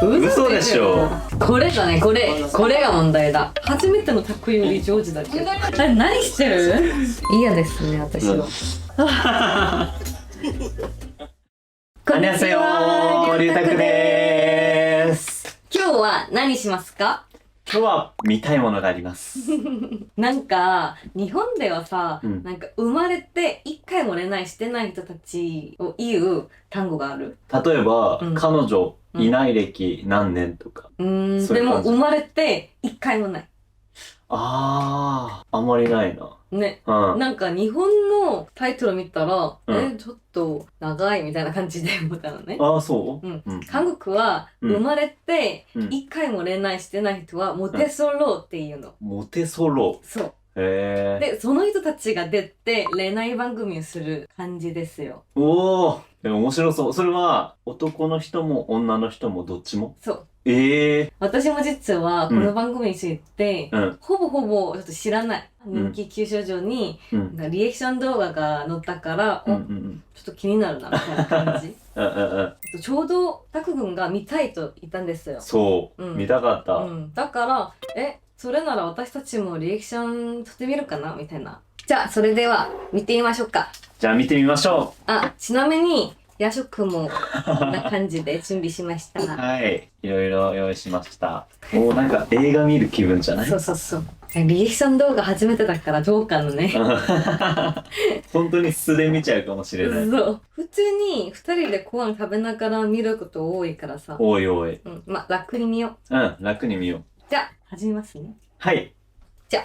嘘でしょ。これだね、これが問題だ。初めてのタクより上手だけど。あれ何してる？嫌ですね、私は。こんにちは、りゅうたくです。今日は何しますか？今日は見たいものがあります。なんか日本ではさ、うんなんか生まれて一回も恋愛してない人たちを言う単語がある。例えば、うん彼女いない歴何年とか。そういうでも感じ生まれて一回もない。あんまりないな。ね。うん。なんか日本のタイトル見たら、ちょっと長いみたいな感じで思ったのね。そううんうん。韓国はうん生まれてうん一回も恋愛してない人はモテソロっていうの。モテソロ。そう。へえ。で、その人たちが出て恋愛番組をする感じですよ。おー。でも面白そう。それは男の人も女の人もどっちも？そう。私私も実はこの番組について、ほぼほぼちょっと知らない。人気急上場に、リアクション動画が載ったから、ちょっと気になるな、みたいな感じ。ちょうどタク君が見たいと言ったんですよ。そう、見たかった。だから、それなら私たちもリアクション撮ってみるかなみたいな。じゃあ、それでは見てみましょうか。じゃあ見てみましょう。ちなみに、夜食もこんな感じで準備しました。はい。いろいろ用意しました。なんか映画見る気分じゃない？そうそうそう。リアクション動画初めてだからどうかのね。本当に素で見ちゃうかもしれない。そう。普通に二人でご飯食べながら見ること多いからさ。おいおい。まあ、楽に見よう。楽に見よう。じゃあ、始めますね。はい。じゃあ。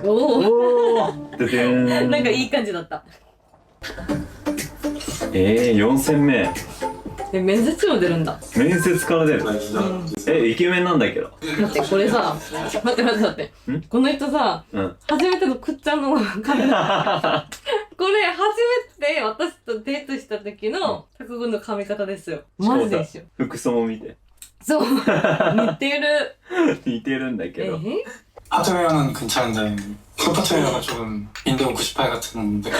おーなんかいい感じだった。4戦目。面接も出るんだ。面接から出る。イケメンなんだけど。待って、これさ、待って。この人さ、初めてのくっちゃんのカメラ。これ、初めて私とデートした時のタク君の髪型ですよ。マジでしょ。服装も見て。そう。似てる。似てるんだけど。하드웨어는 괜찮은데 소프트웨어가 조금 윈도우 98 같은데 例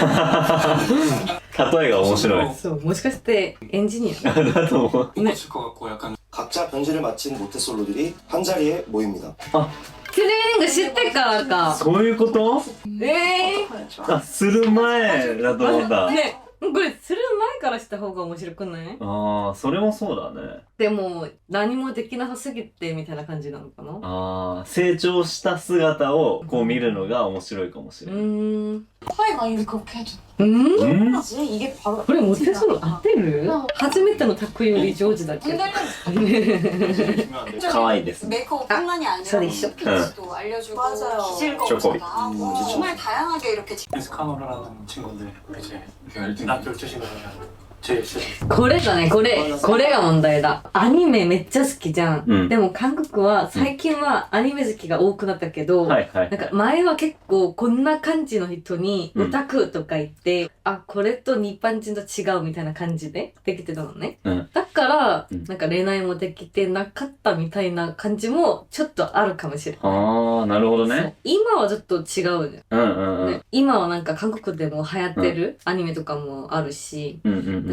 えが面白い。そう、もしかしてエンジニアだと思う。못 고칠 것 같고 약간 각자 변신을 마친 모태솔로들이 한 자리에 모입니다. トレーニングしてからか。そういうこと？する前だと思った。ね、これする前からした方が面白くない？それもそうだね。でも何もできなさすぎてみたいな感じなのかな？成長した姿をこう見るのが面白いかもしれない。파이가 이렇게 그렇게 해줘. 하지? 이게 바로. 그래 모태솔로合ってる？初めてのタクより上手だけど。可愛いですね。메이크업뿐만이 아니라 스피치도 알려주고 기질검사도 하고 정말 다양하게 이렇게 스카노를 하는 친구인데 이제 낮 12시거든요. これだね、これが問題だ。アニメめっちゃ好きじゃん。でも韓国は最近はアニメ好きが多くなったけど、なんか前は結構こんな感じの人にオタクとか言って、これと日本人と違うみたいな感じでできてたのね。だから、なんか恋愛もできてなかったみたいな感じもちょっとあるかもしれない。なるほどね。今はちょっと違うじゃん。今はなんか韓国でも流行ってるアニメとかもあるし、で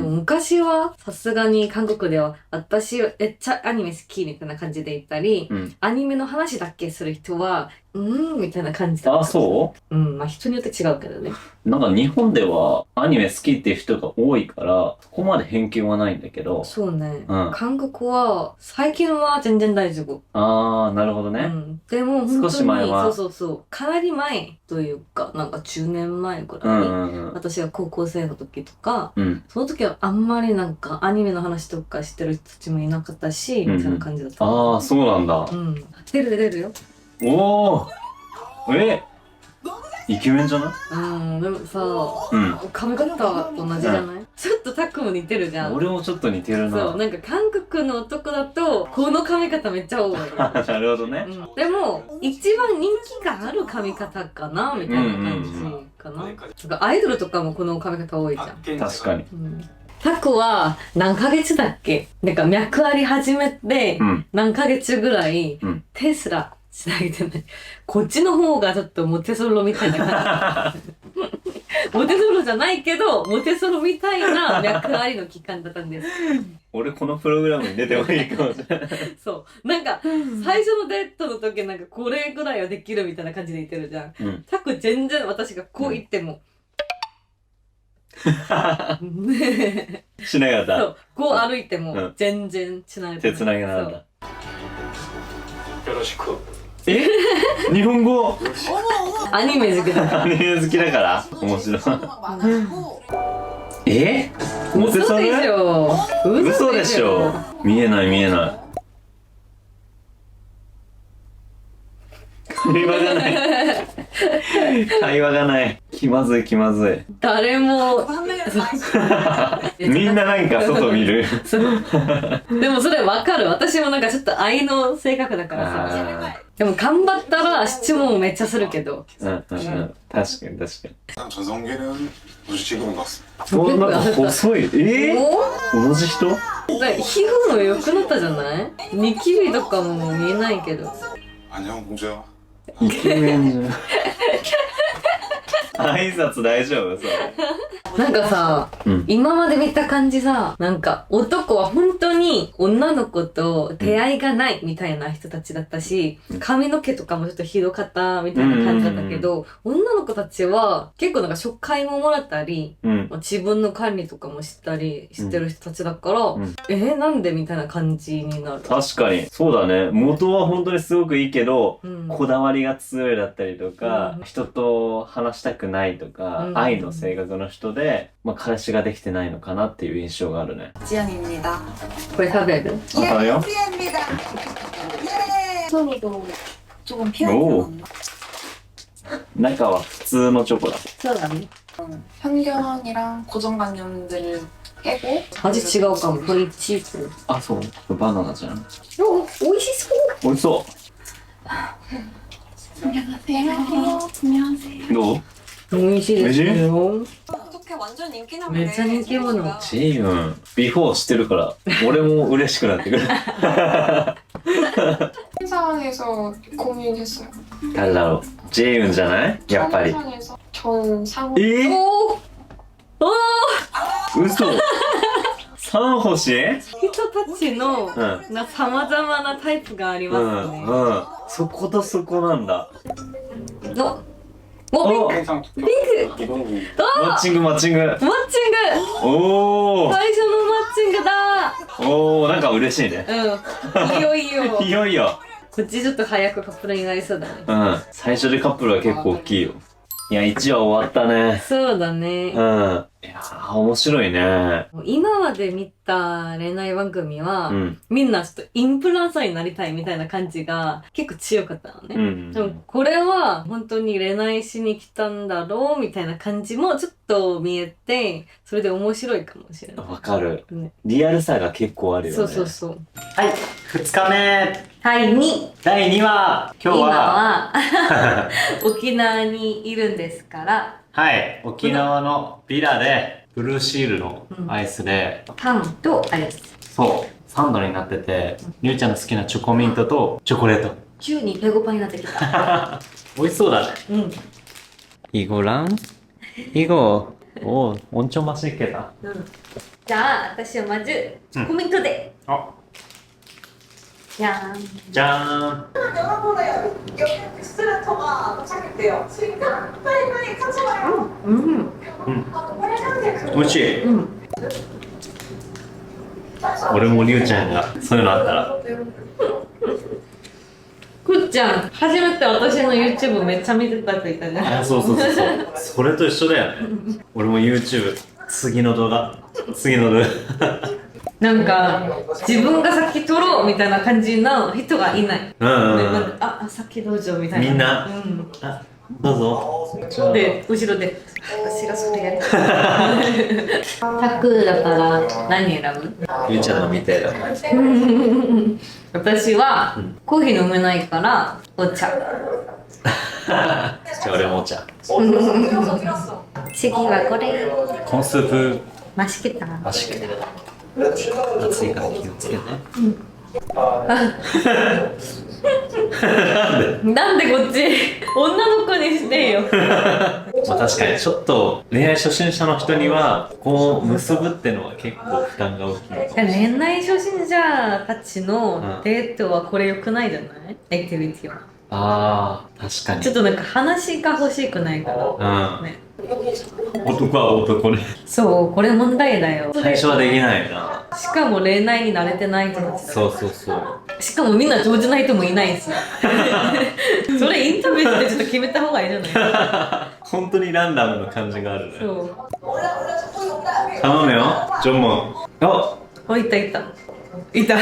も昔はさすがに韓国では私めっちゃアニメ好きみたいな感じで言ったり、アニメの話だけする人はみたいな感じだった。そう？まあ人によって違うけどね。なんか日本ではアニメ好きっていう人が多いから、ここまで偏見はないんだけど。そうね。韓国は最近は全然大丈夫。なるほどね。でも本当に少し前はそうかなり前というかなんか10年前ぐらい、私が高校生の時とか、その時はあんまりなんかアニメの話とかしてる人たちもいなかったし、みたいな感じだった。そうなんだ。出るよ。イケメンじゃない？でもさ、髪型と同じじゃない？ちょっとタックも似てるじゃん。俺もちょっと似てるな。そう、なんか韓国の男だとこの髪型めっちゃ多い。なるほどね。でも一番人気がある髪型かなみたいな感じかな。なんかアイドルとかもこの髪型多いじゃん。確かに。タクは何ヶ月だっけ？なんか脈あり始めて何ヶ月ぐらいテスラしなげてない。こっちの方がちょっとモテソロみたいな感じ。モテソロじゃないけど、モテソロみたいな脈ありの期間だったんです。俺このプログラムに出てもいいかもしれない。そう。なんか、最初のデートの時なんかこれぐらいはできるみたいな感じで言ってるじゃん。タク全然私がこう言っても。しなかった。そう。こう歩いても全然しない。手つなげなかった。よろしく。え日本語アニメ好きだから。アニメ好きだから面白い。えモテソロ？嘘でしょ。嘘でしょ。見えない見えない。会話がない。会話がない。気まずい気まずい。誰も。みんななんか外見る。でもそれわかる。私もなんかちょっと愛の性格だからさ。でも頑張ったら質問めっちゃするけど。確かに確かに。전성기는 무지개인 것 같습니다. そんな細い。同じ人？皮膚も良くなったじゃない？ニキビとかも見えないけど。 안녕 공주야. イケメンじゃん。挨拶大丈夫？それ。なんかさ、今まで見た感じさ、なんか男は本当に女の子と出会いがないみたいな人たちだったし、髪の毛とかもちょっとひどかったみたいな感じだったけど、女の子たちは結構なんか初回ももらったり、自分の管理とかもしたりしてる人たちだから、なんでみたいな感じになる。確かに。そうだね。元は本当にすごくいいけど、こだわりが強いだったりとか、人と話したくないとか、愛の性格の人で、彼氏ができてないのかなっていう印象があるね。지연입니다. これ食べる？食べよ。 지연입니다. 예. 서로도 조금 피하게. 中は普通のチョコだ。そうだね。 편견이랑 고정관념들을 깨고.味違うかも。これチーズ。あ、そう。バナナじゃん。お、美味しそう。美味しそ 안녕하세요. う。どう？美味しいですよ。 어떻게 완전 인기남이네. めっちゃ人気者。ジェイウン、ビフォーしてるから、俺も嬉しくなってくる。 상에서 고민했어요. 誰だろう。ジェイウンじゃないやっぱり。 상에서 전 상. おーおー嘘3星人たちの様々なタイプがありますね。そことそこなんだ。お、ピンク 항상 ピンク 기본기. マッチングマッチング。マッチングおー。最初のマッチングだおー、なんか嬉しいね。いよいよ。いよいよ。こっちちょっと早くカップルになりそうだね。最初でカップルは結構大きいよ。いや、1話終わったね。そうだね。いやー、面白いね。今まで見た恋愛番組は、みんなちょっとインフルエンサーになりたいみたいな感じが結構強かったのね。でもこれは本当に恋愛しに来たんだろうみたいな感じもちょっと見えて、それで面白いかもしれない。わかる。リアルさが結構あるよね。そうそうそう。はい、2日目。はい、2。第2話。今日は沖縄にいるんですから。はい、沖縄のビラでブルーシールのアイスで、パンとアイス。そう、サンドになってて、りゅうちゃんの好きなチョコミントとチョコレート。急にペコパンになってきた。美味しそうだね。이거랑 이거 엄청 맛있겠다. じゃあ私はまずコメントで。じゃーん。じゃーん。 여러분의 옆에 엑스레터가 도착했대요. 지금 빨리 같이 와요. 빨간색 美味しい。俺もりゅうちゃんがそういうのあったら。くっちゃん、初めて私の YouTube めっちゃ見てたって言ったじゃん。そう。それと一緒だよね。俺も YouTube、次の動画。なんか、自分が先撮ろうみたいな感じの人がいない。先どうぞみたいな。みんな、どうぞ。で、後ろで、私がそれやりたい。タクだから何選ぶ？ゆうちゃんのみたいだ。私はコーヒー飲めないからお茶。じゃあ俺もお茶。次はこれ。コーンスープ。マシケタ。暑いから気をつけて。なんでこっち女の子にしてよ。まあ確かにちょっと恋愛初心者の人にはこう結ぶってのは結構負担が大きいのかもしれない。恋愛初心者たちのデートはこれ良くないじゃない？アクティビティは。ああ、確かに。ちょっとなんか話が欲しくないから。うん。ね。男は男で。そう、これ問題だよ。最初はできないな。しかも恋愛に慣れてない人たちだ。そうそうそう。しかもみんな上手な人もいないし。それインタビューでちょっと決めた方がいいじゃない？本当にランダムな感じがあるね。そう。頼むよ、ジョンモン。お、いたいた。いた。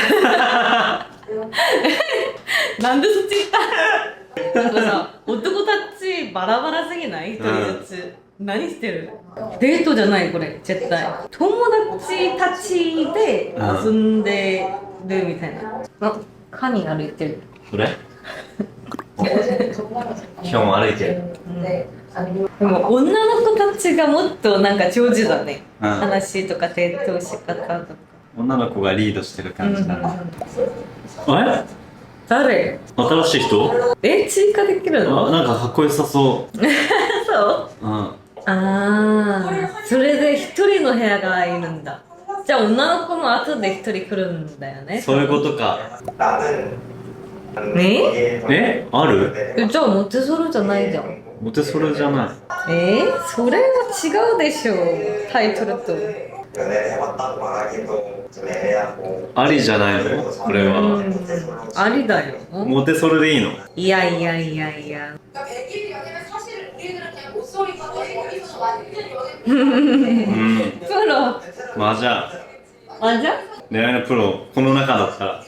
なんでそっち行った？なんかさ、男たちバラバラすぎない？一人ずつ。何してる？デートじゃないこれ、絶対。友達たちで遊んでるみたいな。あ、カニ歩いてる。それ今日も歩いてる。でも女の子たちがもっとなんか上手だね。うん、話とかデートし方とか。女の子がリードしてる感じだね。誰？新しい人？追加できるの？あ、なんかかっこよさそう。そう？うん。それで一人の部屋がいるんだ。じゃあ女の子も後で一人来るんだよね。そういうことか。ある？じゃあモテソロじゃないじゃん。モテソロじゃない。それは違うでしょ、タイトルと。ありじゃないのこれは。ありだよ。モテソロでいいの？いやいやいやいや。プロ。まあじゃあ恋愛のプロ、この中だったら、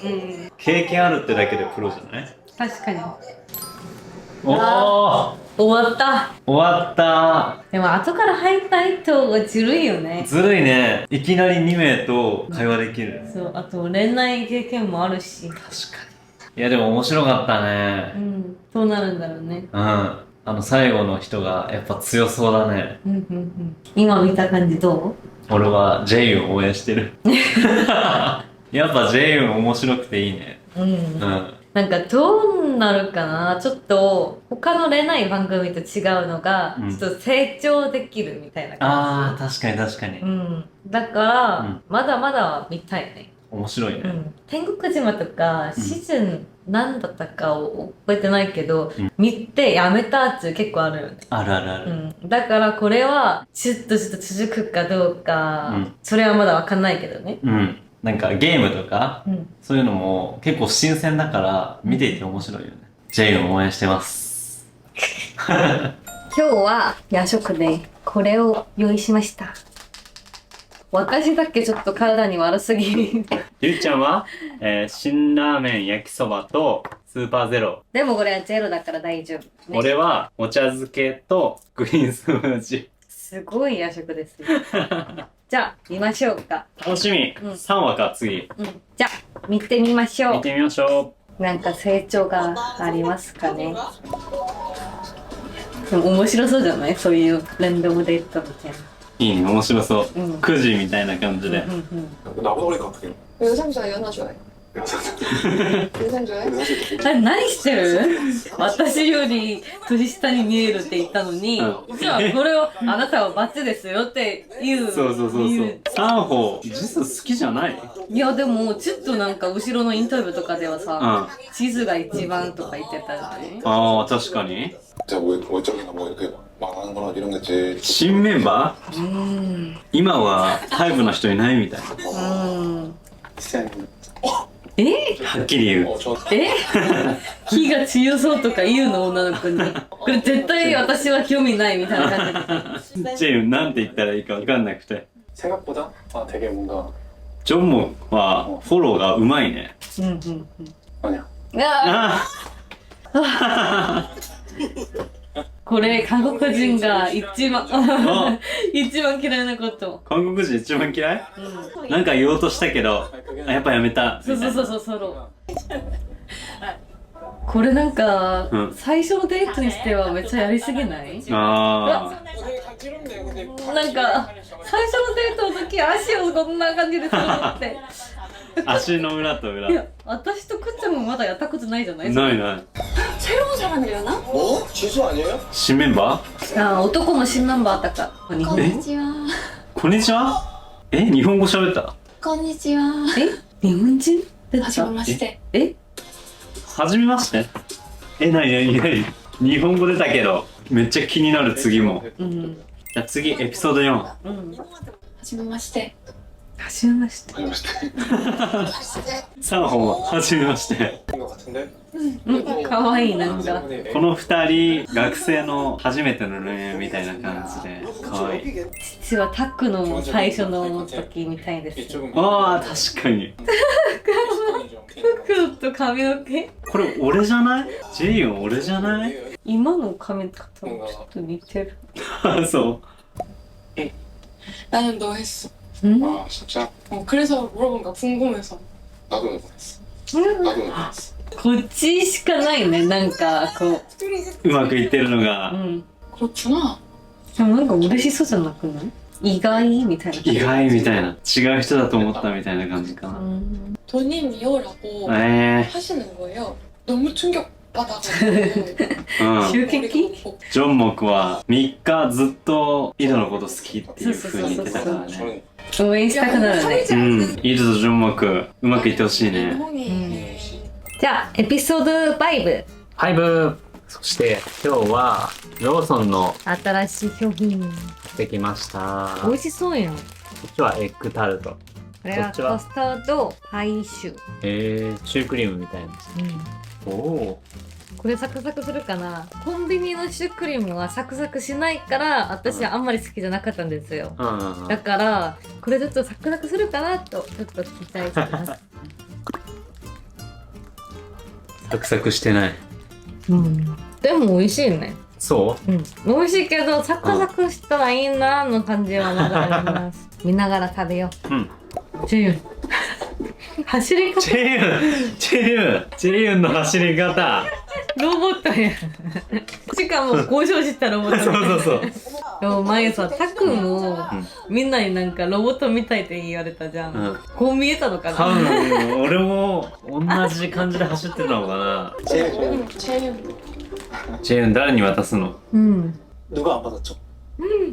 経験あるってだけでプロじゃない？確かに。おー、終わった。終わった。でも後から入った人がずるいよね。ずるいね。いきなり2名と会話できる。そう、あと恋愛経験もあるし。確かに。いやでも面白かったね。そうなるんだろうね。最後の人がやっぱ強そうだね。今見た感じどう？俺はジェインを応援してる。やっぱジェイン面白くていいね。なんかどうなるかな、ちょっと他の恋愛番組と違うのが、ちょっと成長できるみたいな感じ。確かに確かに。だから、まだまだ見たいね。面白いね。天国島とか、シーズン何だったかを覚えてないけど、見てやめたって結構あるよね。あるあるある。だからこれは、ちょっと続くかどうか、それはまだわかんないけどね。なんかゲームとか、そういうのも結構新鮮だから見ていて面白いよね。ジェインを応援してます。今日は夜食でこれを用意しました。私だけちょっと体に悪すぎる。ゆうちゃんは、辛ラーメン焼きそばとスーパーゼロ。でもこれはゼロだから大丈夫、ね。俺はお茶漬けとグリーンスムージー。すごい夜食ですよ。じゃあ見ましょうか。楽しみ。3話か次。じゃあ見てみましょう。見てみましょう。なんか成長がありますかね。でも面白そうじゃない？そういうランダムデートみたいな。いいね、面白そう。9時みたいな感じで。 나보다 어리가 어떻게? 의상 좋아해, 연하 좋아해? 의상 좋아해? 何してる？私より年下に見えるって言ったのに、じゃあこれをあなたはバツですよって言う。そうサンホ実は好きじゃない？いやでもちょっとなんか後ろのインタビューとかではさ、地図が一番とか言ってたじゃない？ああ確かに。 월적이나 뭐 이렇게 망하는 거나 이런 게 제일 新メンバー？今はタイプの人いないみたいな。はっきり言う。気が強そうとか言うの女の子に。これ絶対私は興味ないみたいな感じで。ジェイなんて言ったらいいか分かんなくて。 생각보다 되게 뭔가 ジョンモはフォローがうまいね。 아니야. これ韓国人が一番嫌いなこと。韓国人一番嫌い？なんか言おうとしたけど、やっぱやめた。そう。これなんか、最初のデートにしてはめっちゃやりすぎない？なんか最初のデートの時足をこんな感じでするのって足の裏と裏。いや、私とくっちゃんもまだやったことないじゃない。ないない。 새로운 사람이려나? 뭐? 지수 아니에요? 新メンバあ、男の新ナンバーあったか。こんにちは。え、日本語喋った？こんにちは。え、日本人？はじめまして。え？はじめまして。え、なになになに？日本語出たけど、めっちゃ気になる次も。うん。じゃあ次、エピソード4。はじめまして。はじめまして。サンホも、はじめまして。 것 같은데? うん、かわいいなんか。この2人、学生の初めての恋愛みたいな感じで、かわいい。父はタックの最初の時みたいです。ああ、確かに。服と髪の毛。これ俺じゃない？ジェイヨン俺じゃない？今の髪型もちょっと似てる。あ、そう。 나는 너 했어. 응? 아 진짜? 그래서 물어보니까 궁금해서. 나도 했어. 나도 했어. こっちしかないね、なんかこうまくいってるのう。がう。ん。 그렇구나. でもなんか嬉しそうじゃなくない？意外みたいな。意外みたいな。違う人だと思ったみたいな感じかな。돈님이요라고 하시는 거예요. 너무 충격받아가지고. うん。集結？ジョンモクは3日ずっとイドのこと好きっていう風に言ってたからね。 応援したくなるね。うん。イドとジョンモク、うまくいってほしいね。 じゃあ、エピソード5。5。そして今日はローソンの新しい商品。買ってきました。美味しそうやん。ここっちはエッグタルト。れはカスタードパイシュ。シュークリームみたいな。おお。これサクサクするかな。コンビニのシュークリームはサクサクしないから私はあんまり好きじゃなかったんですよ。だからこれちょっとサクサクするかなとちょっと期待してます。サクサクしてない。うん。でも美味しいね。そうん。美味しいけどサクサクしたらいいなの感じはまだあります。見ながら食べよう。うん。ジェユン。走り方。ジェイユンの走り方。ロボットや。しかも交渉したロボット。そうそうそう。でも前さ、タクもみんなになんかロボットみたいって言われたじゃん。うん、こう見えたのか多な。分俺も同じ感じで走ってたのかな。ジェイユン誰に渡すの？うん。 누가 안 받았죠?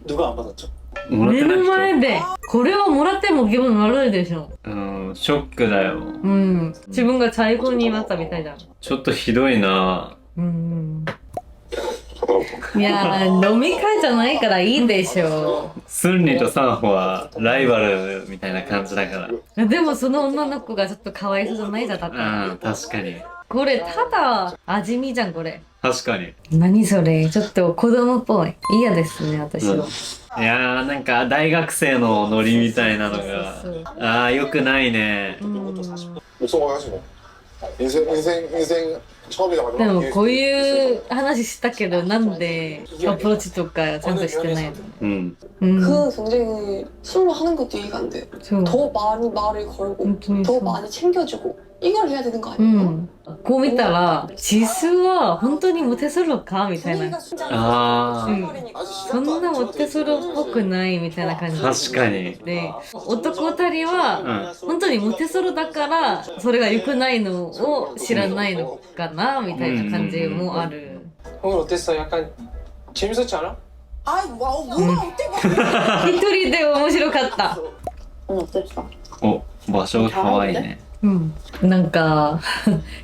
누가 안 받았죠? 目のもらってない人。前で。これはもらっても気分悪いでしょ。うん、ショックだよ。うん。自分が最高になったみたいじゃん。ちょっとひどいな。うん。いやー、飲み会じゃないからいいでしょ。スンリとサンホはライバルみたいな感じだかでもその女の子がちょっとかわいそうじゃないじゃん、だって。ら。うん、確かに。これただ味見じゃん、これ。確かに。何それ、ちょっと子供っぽい。嫌ですね、私は。いやーなんか大学生のノリみたいなのがそうそうあーよくないね。 목소가 하시고 인생 처음이다 でもこういう話したけどなんでアプローチとかちゃんとしてないの？うん。 그 굉장히 술로 하는 것도 이해가 안 돼요. そう。 더 많이 말을 걸고本当に 더 そう。 많이 챙겨주고 이걸 해야 되는 거 う 아니에요? ん。こう見たらジスは本当にモテソロかみたいな。あうん。そんなモテソロっぽくないみたいな感じ。ー確かに。で、男二人はうん。本当にモテソロだからそれが良くないのを知らないのかなみたいな感じもある。 오늘 어땠어? 약간 재밌었지 않아? 아이 와 뭐가 어때? 一人で面白かった。 오늘 어땠어? お、場所が可愛いね。うん、なんか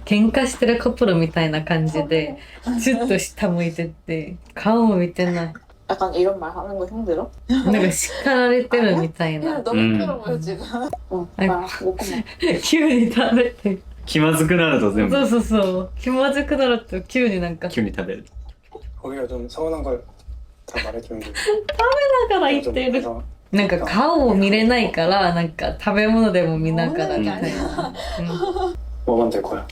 喧嘩してるカップルみたいな感じでちょっと下向いてて顔も見てない。 약간 이런 말 하는 거 힘들어? なんか叱られてるみたいな。 너무 힘들어 보여 지금. 아이고. 나 먹고 急に食べて。気まずくなると全部そうそうそう。気まずくなると急になんか。急に食べる。 거기가 좀 서운한 걸 다 말해주는데 だから言ってる。なんか顔を見れないからなんか食べ物でも見ながらみたいな。뭐만 될 거야.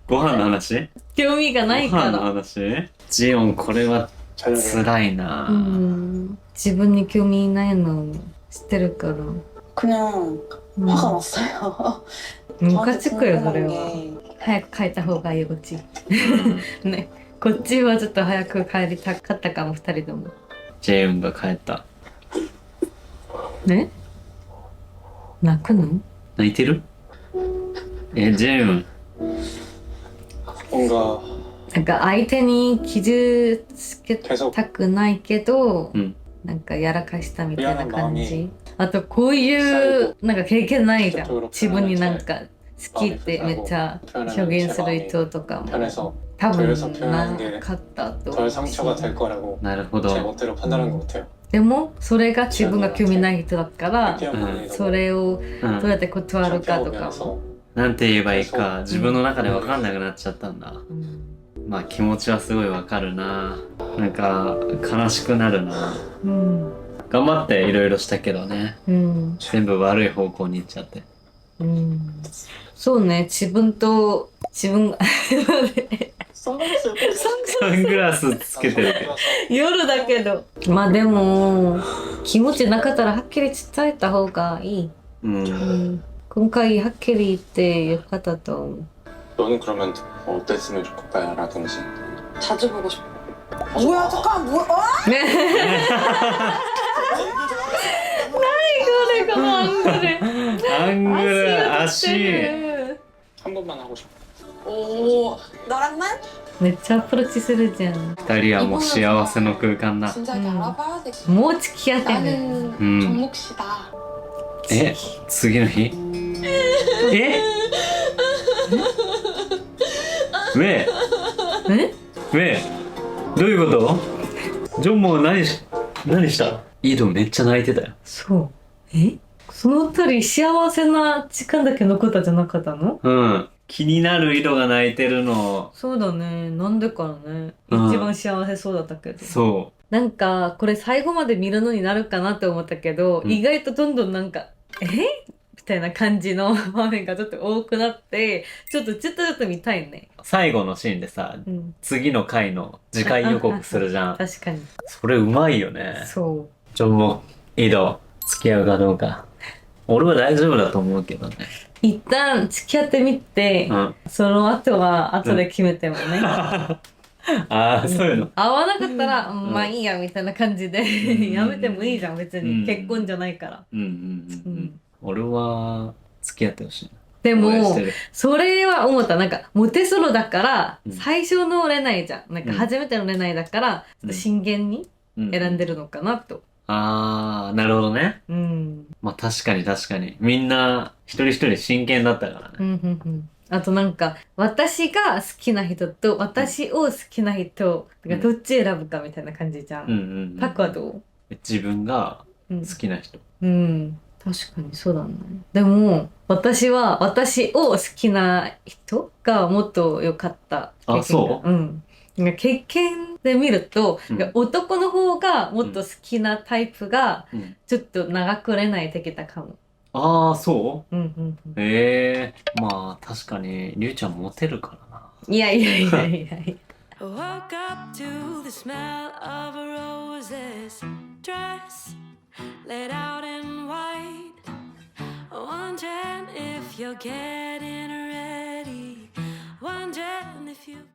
ご飯の話？興味がないご飯のから。話？ジオンこれは 자녀를 辛いな。うん。自分に興味ないの知ってるから。 그냥 うん 화가 났어요. ムカつくよそ 궁금한 れは。 게 早く帰った方がいいこっち。ね。こっちはちょっと早く帰りたかったかも二人とも。ジェイウンが帰った。ね？泣くの？泣いてる？ジェーン。 뭔가 なんか相手に傷つけたくないけど、なんかやらかしたみたいな感じ。あとこういうなんか経験ないじゃん。自分になんか好きってめっちゃ表現する人とかも 편해서 多分 그래서 な 표현하는 게 かったと 덜 상처가 될 거라고 なるほ 제 ど。 멋대로 판단한 것 같아요. でもそれが自分が興味ない人だから、 획기한 부분이라고 それをうんどうやって断るかとかも、 면에서 なんて言えばいいか自分の中で分かんなくなっちゃったんだ。まあ気持ちはすごい分かるな。なんか悲しくなるな。うん、頑張っていろいろしたけどね、うん、全部悪い方向に行っちゃって。うん、そうね、自分が선글라스 옆에 サングラスつけてるけど。夜だけど、まあでも気持ちなかったらはっきり伝えた方がいい。今回はっきり言ってよかったと思う。 너는 그러면 어땠으면 좋겠다 라든지 자주 보고 싶어. 뭐야 잠깐 뭐? 앙글 아시. 한 번만 하고 싶어. 오, 너랑만? めっちゃアプローチするじゃん。二人はもう幸せの空間だ。 진짜 이렇게 알아봐야 돼. もう付き合ってね。 나는 정목 씨다. え、次の日？え？왜？ え？ 왜？ どういうこと？ジョンも何した？イドめっちゃ泣いてたよ。そう。え？その二人幸せな時間だけ残ったじゃなかったの？うん。気になるイドが泣いてるの。そうだね。なんでかね。うん一番幸せそうだったけど。そなんかこれ最後まで見るのになるかなって思ったけど、意外とどんどんなんかみたいな感じの場面がちょっと多くなって、ちょっと見たいね。最後のシーンでさ、次の回の次回予告するじゃん。確かに。それうまいよね。そう。ジョンもイド付き合うかどうか。俺は大丈夫だと思うけどね。一旦付き合ってみて、その後は後で決めてもね。ああ、そういうの。合わなかったら、まあいいやみたいな感じでやめてもいいじゃん、別に。結婚じゃないから。俺は付き合ってほしい。でも、それは思った。なんか、モテソロだから、最初の恋愛じゃん。なんか、初めての恋愛だから、真剣に選んでるのかなと。あー、なるほどね。まあ確かに。みんな、一人一人真剣だったからね。あとなんか、私が好きな人と、私を好きな人、どっち選ぶかみたいな感じじゃん。タクはどう？自分が好きな人。確かにそうだね。でも、私は私を好きな人がもっと良かった経験が。あ、そう？経験で見ると、男の方がもっと好きなタイプが、ちょっと長く恋愛できたかも。ああ、そう？まあ確かに、りゅうちゃんモテるからな。いや。Woke up to the smell of a rose's dress laid out in white, wondering if you're getting ready, wondering if you